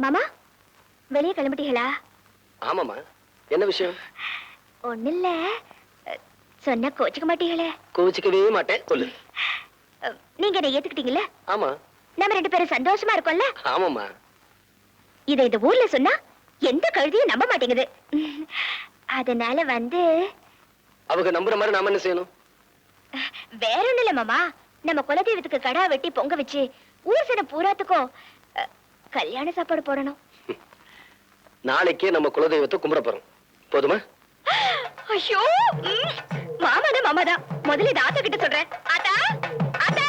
மாமா வெளியே கிளம்பிட்டீங்களா? ஆமாமா. என்ன விஷயம்? ஒண்ணு இல்ல, சொன்னா கோச்சிக்க மாட்டீங்களே? கோச்சிக்கவே மாட்டேன், சொல்லு. நீங்க என்ன ஏத்துக்கிட்டீங்கல்ல? ஆமா. நம்ம 2 பேரும் சந்தோஷமா இருக்கோம்ல? ஆமாமா. இதை இந்த ஊர்ல சொன்னா எந்த கழுதியும் நம்ப மாட்டேங்குது. அதனால அவங்க நம்புற மாதிரி நாம என்ன செய்யணும்? வேற ஒண்ணு இல்ல மாமா, நம்ம குலதெய்வத்துக்கு கடா வெட்டி பொங்க வச்சு ஊர் சன பூராத்துக்கும் கல்யாண சாப்பாடு போடணும். நாளைக்கே நம்ம குலதெய்வத்தை கும்பிட போறோம். போதுமா? ஐயோ, மாமாதான் மாமாதான். முதல்ல இதை ஆத்தா கிட்ட சொல்றேன். ஆத்தா, ஆத்தா.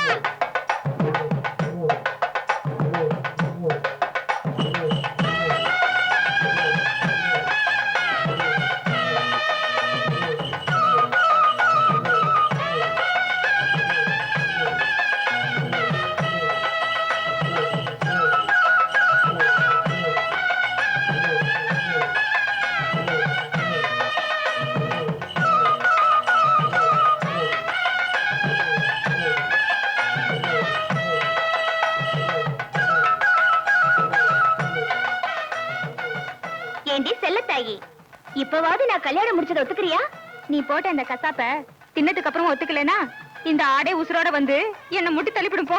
ஏண்டி செல்லத்தாயி, இப்பவாவது நான் கல்யாணம் முடிச்சத ஒத்துக்கிறியா? நீ போட்ட அந்த கசாப்ப தின்னதுக்கு அப்புறம் ஒத்துக்கலனா இந்த ஆடை உசுரோட வந்து என்ன முட்டி தள்ளிவிடும் போ.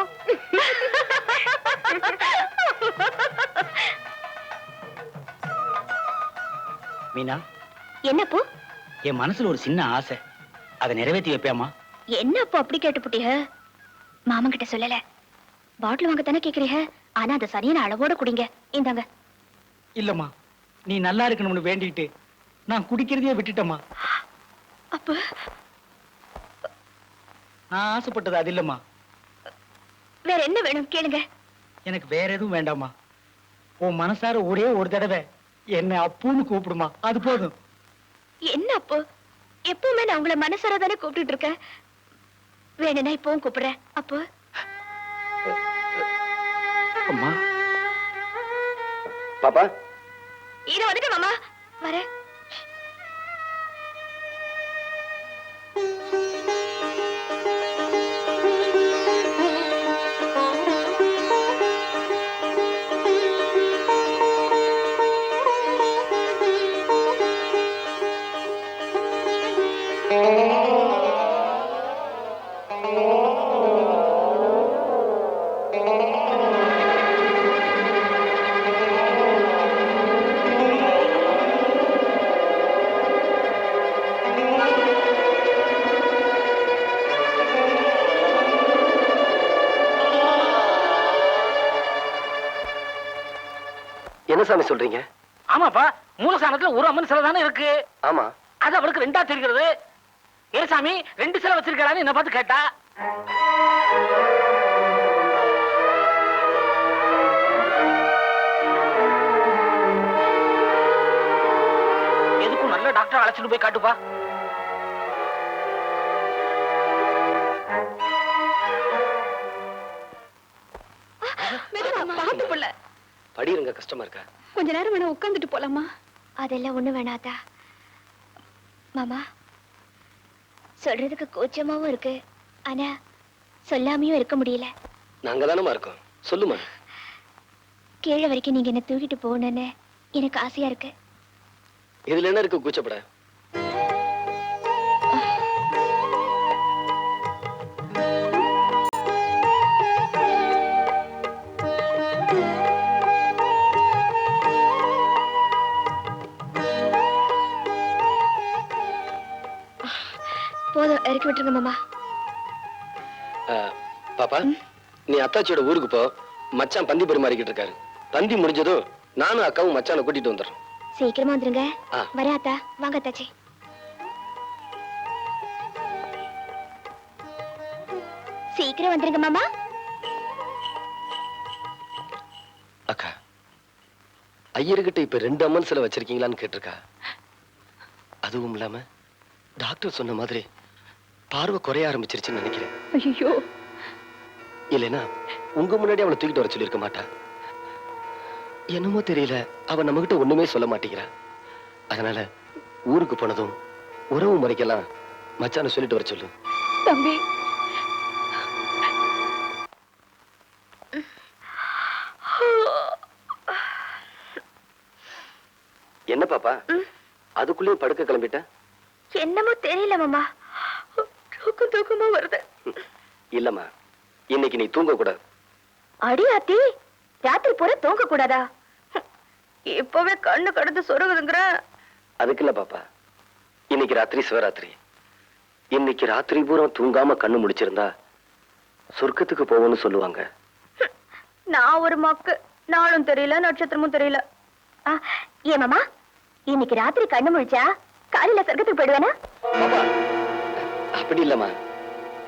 மீனா, என்னப்போ? என் மனசுல ஒரு சின்ன ஆசை, அதை நிறைவேற்றி வைப்பியாமா? என்னப்போ அப்படி கேட்டுப்புட்டீங்க? மாமன் கிட்ட சொல்லல. பாட்டில் வாங்க தானே கேக்குறீங்க, ஆனா அதை சரியான அளவோட குடிங்க. இந்தாங்க. இல்லம்மா, நீ நல்லா இருக்கணும்னு வேண்டிட்டு நான் குடிக்கிறதையே விட்டுட்டேம்மா. அப்ப நான் ஆசைப்பட்டது அது இல்லம்மா. வேற என்ன வேணும் கேளுங்க. எனக்கு வேற எதுவும் வேண்டாமா. உன் மனசார ஒரே ஒரு தடவை என்ன அப்புன்னு கூப்பிடுமா, அது போதும். என்ன அப்போ? எப்பவுமே நான் உங்களை மனசார தானே கூப்பிட்டு இருக்கேன். வேணும்னா இப்பவும் கூப்பிடுறேன். அப்போ அம்மா. பாப்பா, இதை வந்துட்டு மாமா வரேன். என்ன சாமி சொல்றீங்க? ஆமாப்பா, மூலஸ்தானத்துல ஒரு அம்மன் சிலை தானே இருக்கு. ஆமா. அது அவளுக்கு 2ஆ தெரிகிறது. ஏன் சாமி 2 சிலை வச்சிருக்கான்னு என்ன பார்த்து கேட்டா. எதுக்கும் நல்ல டாக்டர் அழைச்சிட்டு போய் காட்டுப்பா. பாத்து புள்ள, படிருங்க, கஷ்டமா இருக்கா? கொஞ்ச நேரம் வேணா உட்கார்ந்துட்டு போலாமா? அதெல்லாம் ஒண்ணு வேணாதா மாமா. சொல்றதுக்கு கூச்சமாவும் இருக்கு, ஆனா சொல்லாமையும் இருக்க முடியல. நாங்க தானமா இருக்கோம், சொல்லுமா. கீழே வரைக்கும் நீங்க என்ன தூக்கிட்டு போகணும்னு எனக்கு ஆசையா இருக்கு. இதுல என்ன இருக்கு கூச்சப்பட? போதும், இறக்கி விட்டுருங்க மாமா. பாப்பா, நீ அத்தாச்சியோட ஊருக்கு போ. மச்சான் பந்தி பரிமாறிக்கிட்டு இருக்காரு. பந்தி முடிஞ்சதும் நானும் அக்காவும் மச்சானை கூட்டிட்டு வந்துடுறோம். சீக்கிரமா வந்துருங்க. வரேன் அத்தா. வாங்க அத்தாச்சி. சீக்கிரம் வந்துருங்க மாமா. அக்கா, ஐயர்கிட்ட இப்ப 2 அம்மன் சிலை வச்சிருக்கீங்களான்னு கேட்டிருக்கா. அதுவும் இல்லாம டாக்டர் சொன்ன மாதிரி பார்வை குறைய ஆரம்பிச்சிருச்சுன்னு நினைக்கிறேன். ஐயோ, இல்லைன்னா உங்க முன்னாடி அவளை தூக்கிட்டு வர சொல்லியிருக்க மாட்டா. என்னமோ தெரியல, அவ நம்ம கிட்ட ஒண்ணுமே சொல்ல மாட்டேங்கிறா. அதனால ஊருக்கு போனதும் உறவு முறைக்கெல்லாம் மச்சான சொல்லிட்டு வர சொல்லு. தம்பி, பாப்பா அதுக்குள்ளேயும் படுக்க கிளம்பிட்ட? என்னமோ தெரியல மாமா, தூக்கம் தூக்கமா வருது. இல்லம்மா, இன்னைக்கு நீ தூங்க கூடாது. அடியாத்தி, ராத்திரி பூரா தூங்க கூடாதா? இப்பவே கண்ணு கடந்து சொருகுதுங்கிற. அதுக்கு இல்ல பாப்பா, இன்னைக்கு ராத்திரி சிவராத்திரி. இன்னைக்கு ராத்திரி பூரா தூங்காம கண்ணு முடிச்சிருந்தா சொர்க்கத்துக்கு போவோம்னு சொல்லுவாங்க. நான் ஒரு மக்கு, நாளும் தெரியல நட்சத்திரமும் தெரியல. ஏன் மாமா, இன்னைக்கு ராத்திரி கண்ணு முழிச்சா காலையில சொர்க்கத்துக்கு போயிடுவேனா? பாப்பா, அப்படி இல்லம்மா,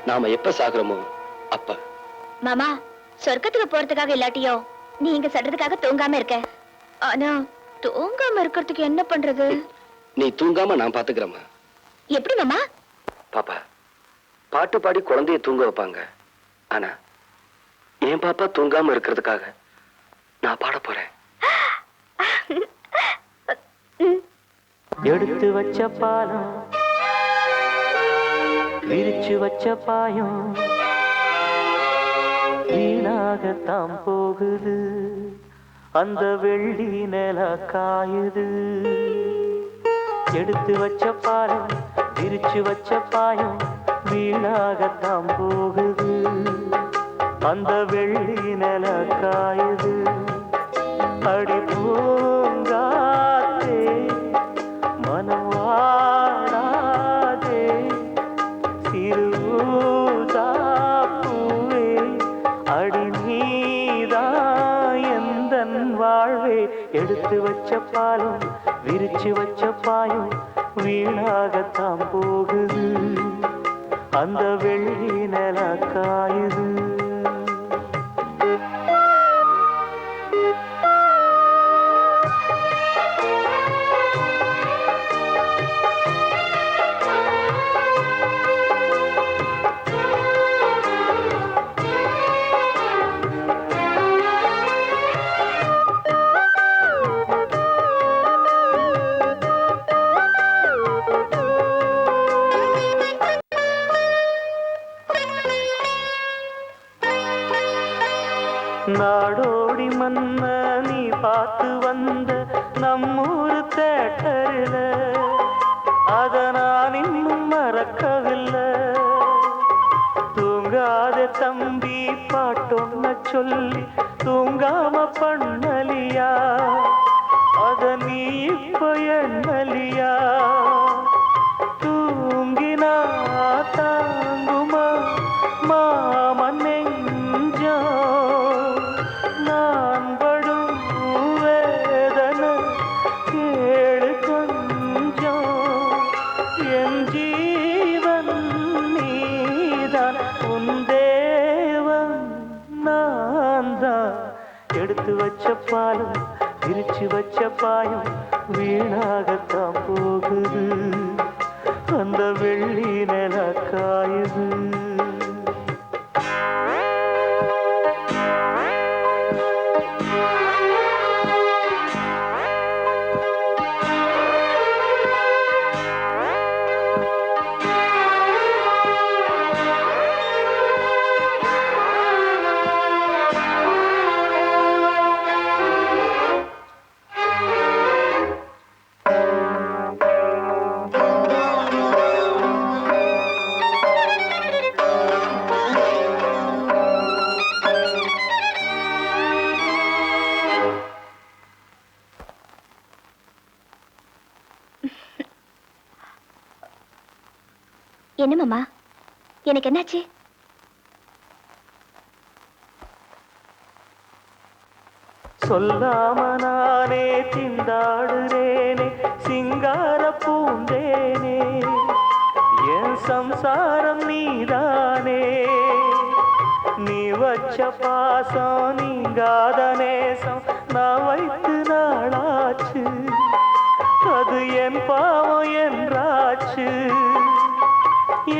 நாம எப்ப சாகுறோமோ அப்ப. மாமா, சொர்க்கத்துக்கு போறதுக்காக இல்லாட்டியோ நீங்க சொல்றதுக்காக தூங்காம இருக்க. ஆனா தூங்காம இருக்கிறதுக்கு என்ன பண்றது? நீ தூங்காம நான் பாத்துக்கிறேம்மா. எப்படி மாமா? பாப்பா, பாட்டு பாடி குழந்தைய தூங்க வைப்பாங்க. ஆனா என் பாப்பா தூங்காம இருக்கிறதுக்காக நான் பாட போறேன். எடுத்து வச்ச பாலம், விரிச்சு வச்ச பாயம், வீணாகத்தான் போகுது, அந்த வெள்ளி நில காயுது. எடுத்து வச்ச பாலம், விரிச்சு வச்ச பாயம், வீணாகத்தான் போகுது, அந்த வெள்ளி நில காயுது. அடி பூங்காத்தே மனம் வாடாதே, சிறுதாப்பூவே அடி நீதான் எந்தன் வாழ்வே. எடுத்து வச்ச பாலம், விரிச்சு வச்ச பாயம், வீணாகத்தான் போகுது, அந்த வெள்ளி நில காயுது. நாடோடி மன்ன நீ பார்த்து வந்த நம்மூரு தேட்டரில், அத நான் இன்னும் மறக்கவில்லை. தூங்காத தம்பி பாட்டொன்ன சொல்லி தூங்காம பண்ணலியா, அத நீ இப்ப எண்ணலியா? தூங்கினா தாங்குமா மாமன் நெஞ்சோ, நான் படும் வேதனை கேளு கொஞ்சம். என் ஜீவன் நீதான், உன் தேவன் நான் தான். எடுத்து வச்ச பாலம், விரிச்சு வச்ச பாயம், வீணாகத்தான் போகுது, அந்த வெள்ளி நில காயுது. என்ன மாமா, எனக்கு என்னாச்சு? சொல்லாம நானே திண்டாடுறேனே, சிங்கார பூந்தேனே, என் சம்சாரம் நீதானே. நீ வச்ச பாசம் நீங்காத நேசம் நான் வைத்து நாளாச்சு, அது என் பாவம் என்றாச்சு.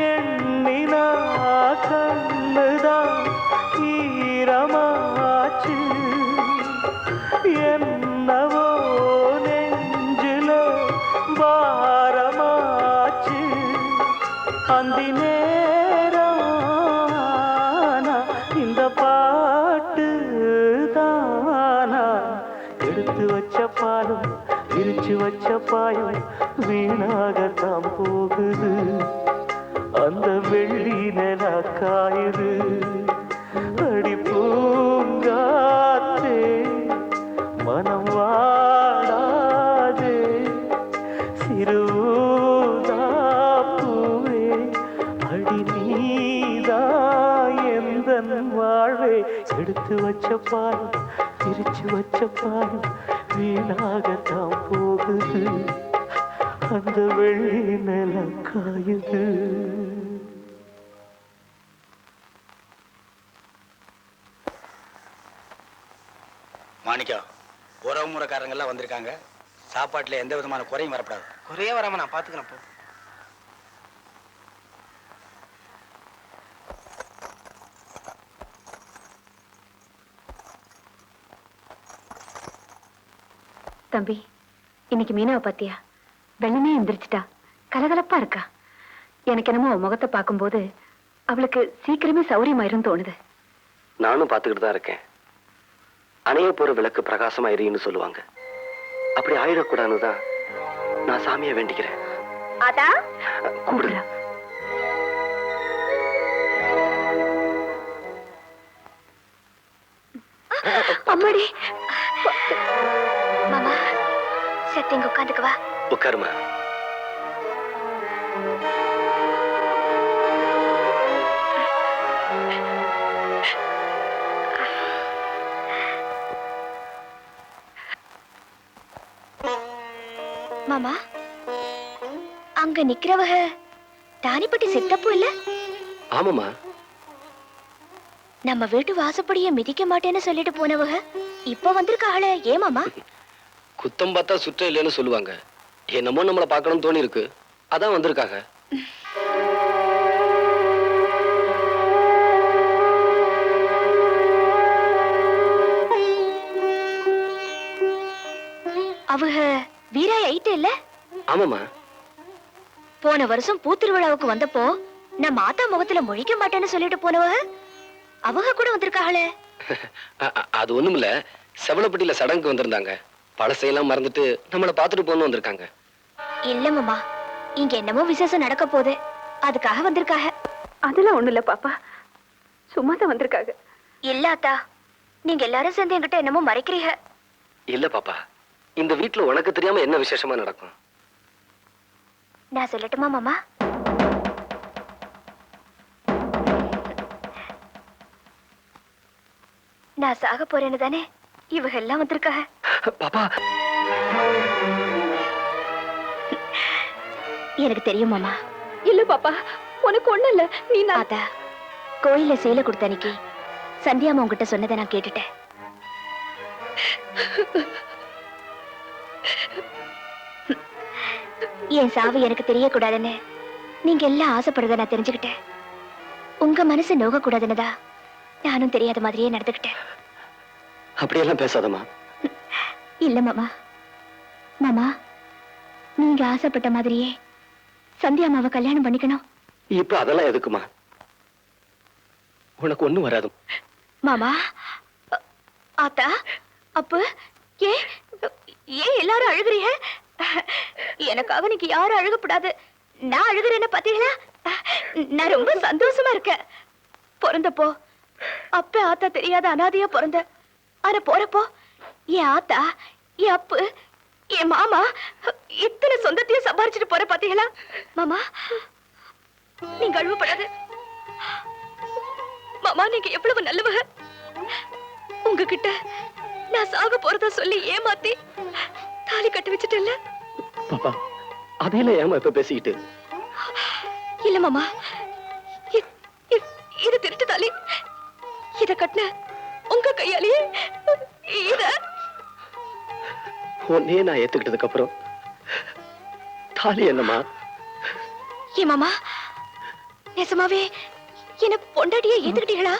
எண்ணினா கண்ணுதான் ஈரமாச்சு, என்னவோ நெஞ்சில பாரமாச்சு. அந்தி நேரானா இந்த பாட்டு தானா? எடுத்து வச்ச பாலும், விரிச்சு வச்ச பாயும் வீணாகத்தான் போகுது. அந்த வெள்ளி நில காயுது. அடி பூங்காத்தே மனம் வாடாதே, சிறுதாப்பூவே அடி நீதா எந்தன் வாழ்வே. எடுத்து வச்ச பாயும் பிரிச்சு வச்ச பாயும் வீணாகத்தான் போகுது. அந்த வெள்ளி நில காயுது. மாணிக்கம், உறவு முறைக்காரங்க எல்லாம் வந்திருக்காங்க. சாப்பாட்டுல எந்த விதமான குறையும் வரப்படாது. குறையே வராம நான் பாத்துக்கிறேன் போ. தம்பி, இன்னைக்கு மீனாவை பாத்தியா? வெள்ளமே எந்திரிச்சிட்டா, கலகலப்பா இருக்கா. எனக்கு என்னமோ அவ முகத்தை பார்க்கும்போது அவளுக்கு சீக்கிரமே சௌரியமாயிரும் தோணுது. நானும் பார்த்துக்கிட்டு தான் இருக்கேன். அணைய போற விளக்கு பிரகாசமா எரியும்னு சொல்லுவாங்க. அப்படி ஆயிடக்கூடாதுன்னு தான் நான் சாமியை வேண்டிக்கிறேன். அதா கூட அம்மாடி. மாமா, சத்து இங்க உட்காந்துக்குவா. உட்காருமா. மாமா, அங்க நிக்கிறவக தானிப்பட்டி சித்தப்பு இல்ல? ஆமாமா. நம்ம வீட்டு வாசப்படிய மிதிக்க மாட்டேன்னு சொல்லிட்டு போனவக இப்ப வந்திருக்காளே, ஏன் மாமா? குத்தம் பார்த்தா சுற்றம் இல்லைன்னு சொல்லுவாங்க. என்னமோ நம்மளை பார்க்கணும்னு தோணி இருக்கு, அதான் வந்திருக்காங்க. அவங்க வீராய் ஐட்டு இல்ல? ஆமாமா. போன வருஷம் பூத்திருவிழாவுக்கு வந்தப்போ நம்ம ஆத்தா முகத்துல முழிக்க மாட்டேன்னு சொல்லிட்டு போனவக அவங்க கூட வந்திருக்காளே. அது ஒண்ணும் இல்ல, செவலப்பட்டியில சடங்கு வந்திருந்தாங்க. பழசையெல்லாம் மறந்துட்டு நம்மளை பார்த்துட்டு போன்னு வந்திருக்காங்க. இல்ல மாமா, இங்க என்னமோ விசேஷம் நடக்க போகுது, அதுக்காக வந்திருக்காங்க. அதெல்லாம் ஒண்ணு இல்ல பாப்பா, சும்மா தான் வந்திருக்காங்க. இல்ல அத்தா, நீங்க எல்லாரும் சேர்ந்து என்கிட்ட என்னமோ மறைக்கிறீங்க. இல்ல பாப்பா, இந்த வீட்டுல உனக்கு தெரியாம என்ன விசேஷமா நடக்கும்? நான் சொல்லட்டுமா மாமா? நான் சாக போறேன்னு தானே இவங்க எல்லாம் வந்திருக்காங்க. பாப்பா, எனக்கு தெரியும் மாமா. இல்ல பாப்பா, உனக்கு ஒண்ணு இல்ல. நீ நாதா கோயில சேலை கொடுத்த அன்னைக்கு சந்தியாமா உங்ககிட்ட சொன்னதை நான் கேட்டுட்டேன். என் சாவு எனக்கு தெரியக்கூடாதுன்னு நீங்க எல்லாம் ஆசைப்படுறத நான் தெரிஞ்சுக்கிட்டேன். உங்க மனசு நோக கூடாதுன்னுதா நானும் தெரியாத மாதிரியே நடந்துக்கிட்டேன். அப்படியெல்லாம் பேசாதம்மா. இல்ல மாமா. மாமா, நீங்க ஆசைப்பட்ட மாதிரியே சந்தியாமாவை கல்யாணம் பண்ணிக்கணும். இப்ப அதெல்லாம் எதுக்குமா? உனக்கு ஒண்ணும் வராது. மாமா, ஆத்தா, அப்ப ஏன் ஏன் எல்லாரும் அழுகுறீங்க? எனக்காக நீங்க யாரும் அழுகப்படாது. நான் அழுகுறேன்னு பாத்தீங்களா? நான் ரொம்ப சந்தோஷமா இருக்கேன். பிறந்தப்போ அப்ப ஆத்தா தெரியாத அனாதையா பிறந்த. ஆனா போறப்போ என் ஆத்தா, என் அப்பு, என் மாமா இத்தனை சொந்தத்தையும் சம்பாரிச்சுட்டு போற பாத்தீங்களா? மாமா, நீங்க அழுவப்படாது. மாமா, நீங்க எவ்வளவு நல்லவங்க. உங்ககிட்ட நான் சாக போறதா சொல்லி ஏமாத்தி தாலி கட்டி வச்சுட்டேன்ல. பாப்பா, அதையெல்லாம் ஏமா இப்ப பேசிக்கிட்டு? இல்ல மாமா, இது திருட்டு தாலி. இத கட்டின உங்க கையாலேயே இத உன்னையே நான் ஏத்துக்கிட்டதுக்கு அப்புறம் தாலி என்னம்மா? ஏ மாமா, நெசமாவே என்ன பொண்டாட்டியே ஏத்துக்கிட்டீங்களா?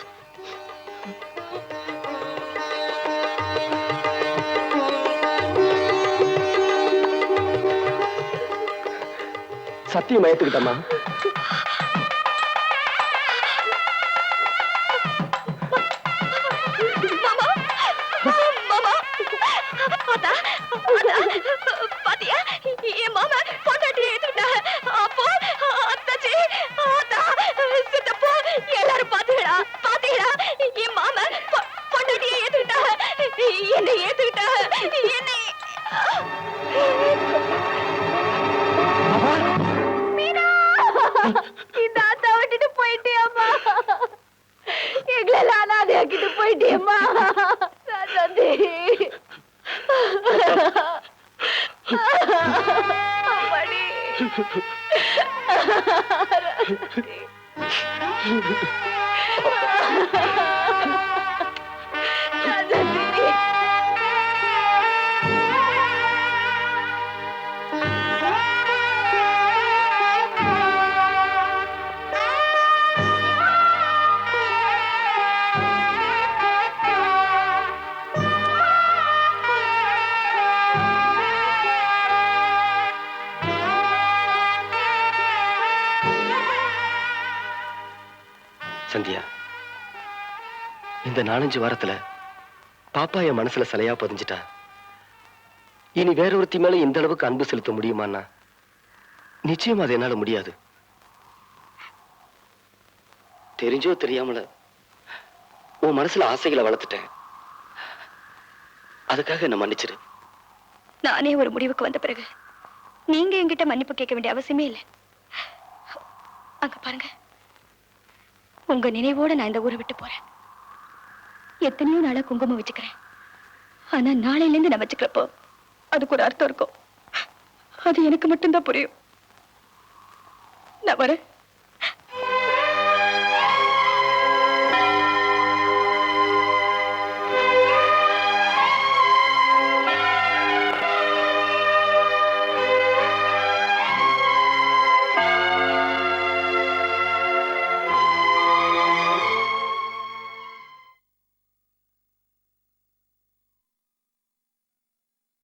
சத்தியமா ஏத்துக்கிட்டம்மா. மாமா, மாமா, பாத்தியா என்னை ஏத்துக்கிட்டா என்னை மீனா, இந்த ஆத்தா விட்டுட்டு போயிட்டியம்மா. எங்களெல்லாம் அனாதையாக்கிட்டு போயிட்டியம்மா. ராஜாந்தி. அம்மாடி. ராஜாந்தி. சந்தியா, இந்த 4-5 வாரத்துல பாப்பா என் மனசுல சிலையா பதிஞ்சிட்டா. இனி வேறொருத்தி மேல இந்த அளவுக்கு அன்பு செலுத்த முடியுமான்னா நிச்சயமா அது என்னால முடியாது. தெரிஞ்சோ தெரியாமல உன் மனசுல ஆசைகளை வளர்த்துட்டேன். அதுக்காக என்ன மன்னிச்சிரு. நானே ஒரு முடிவுக்கு வந்த பிறகு நீங்க என்கிட்ட மன்னிப்பு கேட்க வேண்டிய அவசியமே இல்லை. அங்க பாருங்க, உங்க நினைவோட நான் இந்த ஊரை விட்டு போறேன். எத்தனையோ நாளா குங்குமம் வச்சுக்கிறேன். ஆனா நாளையில இருந்து நான் வச்சுக்கிறப்போ அதுக்கு ஒரு அர்த்தம் இருக்கும். அது எனக்கு மட்டும்தான் புரியும். நான் வரேன்.